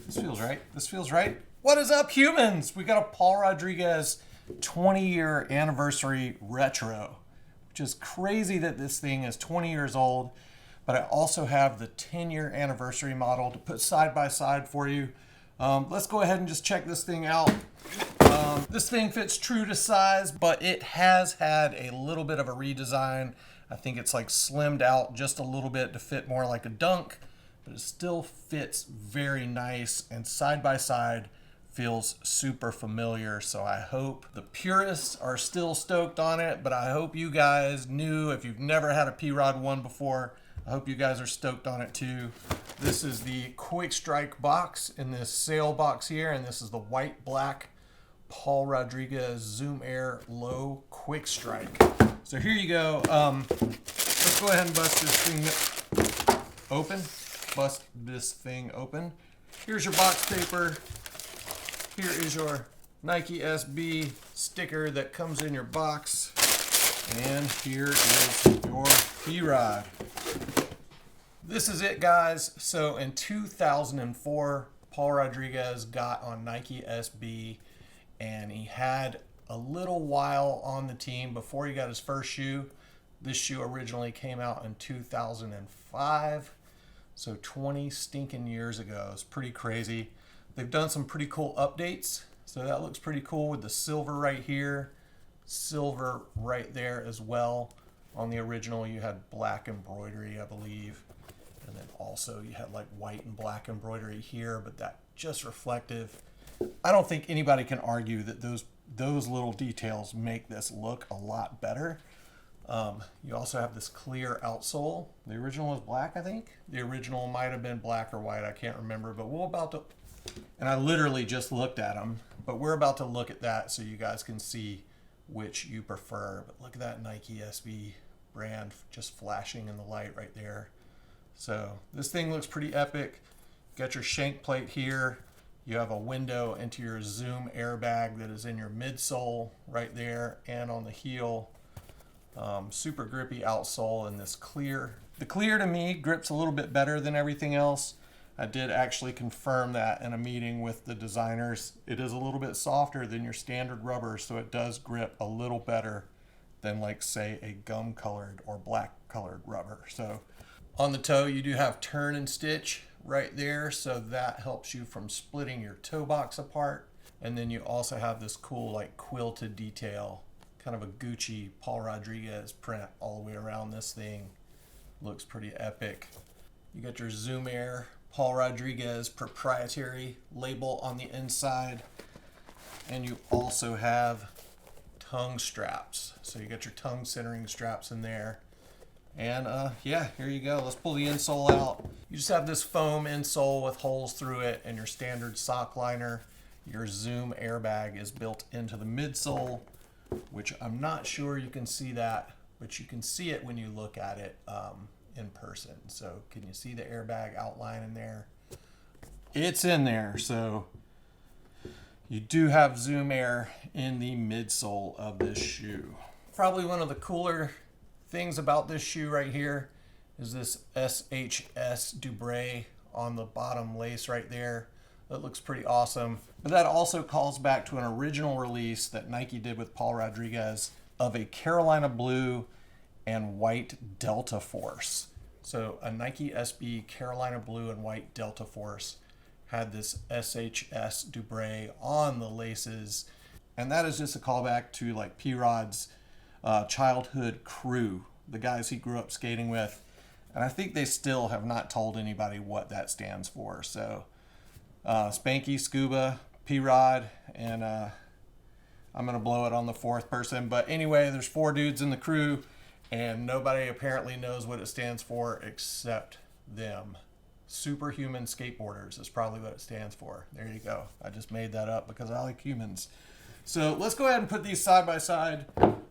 This feels right. This feels right. What is up, humans? We got a Paul Rodriguez 20-year anniversary retro, which is crazy that this thing is 20 years old. But I also have the 10-year anniversary model to put side by side for you. Let's go ahead and just check this thing out. This thing fits true to size, but it has had a little bit of a redesign. I think it's like slimmed out just a little bit to fit more like a dunk, but it still fits very nice, and side by side feels super familiar. So I hope the purists are still stoked on it, but I hope you guys knew, if you've never had a P-Rod 1 before, I hope you guys are stoked on it too. This is the Quickstrike box in this sale box here, and this is the white black Paul Rodriguez Zoom Air Low Quickstrike. So here you go. Let's go ahead and bust this thing open. Bust this thing open. Here's your box paper. Here is your Nike SB sticker that comes in your box. And here is your P-Rod. This is it, guys. So in 2004, Paul Rodriguez got on Nike SB, and he had a little while on the team before he got his first shoe. This shoe originally came out in 2005. So 20 stinking years ago. It's pretty crazy. They've done some pretty cool updates. So that looks pretty cool with the silver right here, silver right there as well. On the original, you had black embroidery, I believe. And then also you had like white and black embroidery here, but that just reflective. I don't think anybody can argue that those little details make this look a lot better. You also have this clear outsole. The original was black, I think. The original might have been black or white. I can't remember, but we're about to, and I literally just looked at them, but we're about to look at that so you guys can see which you prefer. But look at that Nike SB brand just flashing in the light right there. So this thing looks pretty epic. Got your shank plate here. You have a window into your Zoom airbag that is in your midsole right there and on the heel. Super grippy outsole in this clear. The clear to me grips a little bit better than everything else. I did actually confirm that in a meeting with the designers. It is a little bit softer than your standard rubber, so it does grip a little better than, like, say, a gum colored or black colored rubber. So on the toe, you do have turn and stitch right there, so that helps you from splitting your toe box apart. And then you also have this cool like quilted detail, kind of a Gucci Paul Rodriguez print all the way around this thing. Looks pretty epic. You got your Zoom Air Paul Rodriguez proprietary label on the inside, and you also have tongue straps. So you got your tongue centering straps in there. And yeah, here you go. Let's pull the insole out. You just have this foam insole with holes through it and your standard sock liner. Your Zoom airbag is built into the midsole, which I'm not sure you can see that, but you can see it when you look at it in person. So can you see the airbag outline in there? It's in there. So you do have Zoom Air in the midsole of this shoe. Probably one of the cooler things about this shoe right here is this SHS Dubray on the bottom lace right there. That looks pretty awesome. But that also calls back to an original release that Nike did with Paul Rodriguez of a Carolina blue and white Delta Force. So a Nike SB Carolina blue and white Delta Force had this SHS Dubray on the laces. And that is just a callback to like P-Rod's childhood crew, the guys he grew up skating with. And I think they still have not told anybody what that stands for. So Spanky, Scuba, P-Rod, and I'm going to blow it on the fourth person. But anyway, there's 4 dudes in the crew, and nobody apparently knows what it stands for except them. Superhuman skateboarders is probably what it stands for. There you go. I just made that up because I like humans. So let's go ahead and put these side by side.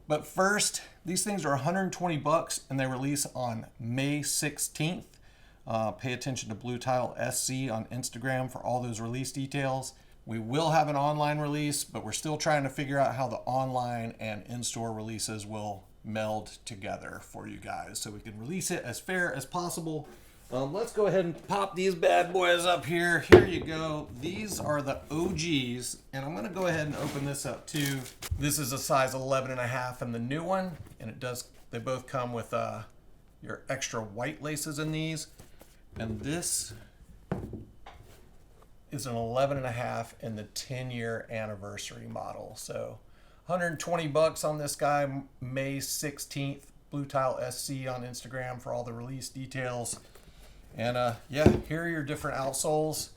But first, these things are $120 and they release on May 16th. Pay attention to Blue Tile SC on Instagram for all those release details. We will have an online release, but we're still trying to figure out how the online and in-store releases will meld together for you guys so we can release it as fair as possible. Let's go ahead and pop these bad boys up here. Here you go. These are the OGs, and I'm gonna go ahead and open this up too. This is a size 11.5 in the new one, and they both come with your extra white laces in these. And this is an 11.5 in the 10-year anniversary model. So 120 bucks on this guy, May 16th, Blue Tile SC on Instagram for all the release details. And yeah, here are your different outsoles.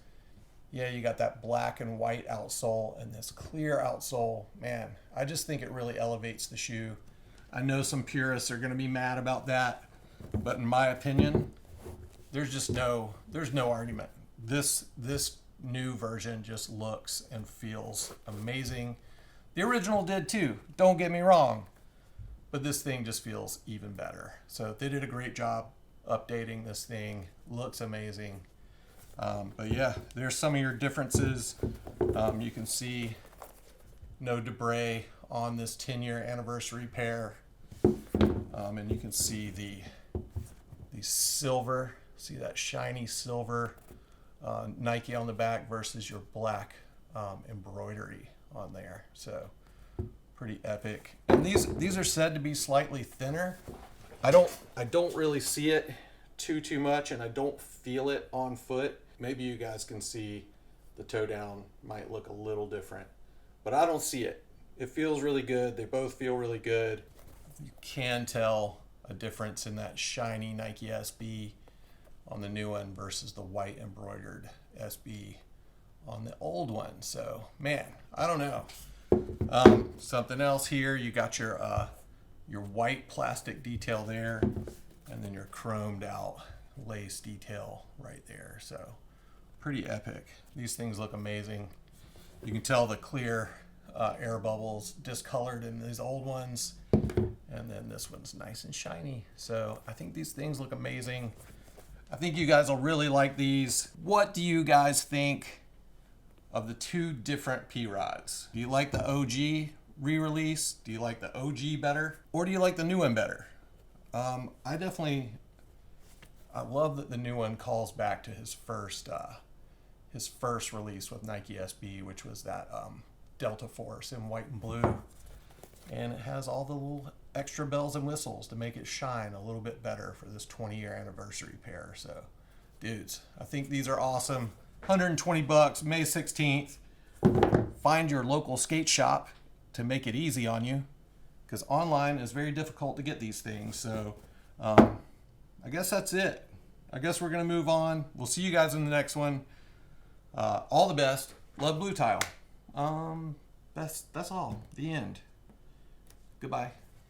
Yeah, you got that black and white outsole and this clear outsole. Man, I just think it really elevates the shoe. I know some purists are gonna be mad about that, but in my opinion, there's no argument. This new version just looks and feels amazing. The original did too, don't get me wrong, but this thing just feels even better. So they did a great job updating this thing. Looks amazing. But yeah, there's some of your differences. You can see no debris on this 10-year anniversary pair. And you can see the silver, see that shiny silver Nike on the back versus your black embroidery on there. So pretty epic. And these are said to be slightly thinner. I don't really see it too much, and I don't feel it on foot. Maybe you guys can see the toe down might look a little different, but I don't see it. It feels really good. They both feel really good. You can tell a difference in that shiny Nike SB on the new one versus the white embroidered SB on the old one. So man, I don't know. Something else here, you got your white plastic detail there, and then your chromed out lace detail right there. So pretty epic. These things look amazing. You can tell the clear air bubbles discolored in these old ones, and then this one's nice and shiny. So I think these things look amazing. I think you guys will really like these. What do you guys think of the two different P-Rods? Do you like the OG re-release? Do you like the OG better? Or do you like the new one better? I love that the new one calls back to his first release with Nike SB, which was that Delta Force in white and blue. And it has all the little extra bells and whistles to make it shine a little bit better for this 20-year anniversary pair. So, dudes, I think these are awesome. 120 bucks, May 16th. Find your local skate shop to make it easy on you, because online is very difficult to get these things. So I guess that's it. I guess we're gonna move on. We'll see you guys in the next one. All the best. Love Blue Tile. That's all. The end. Goodbye.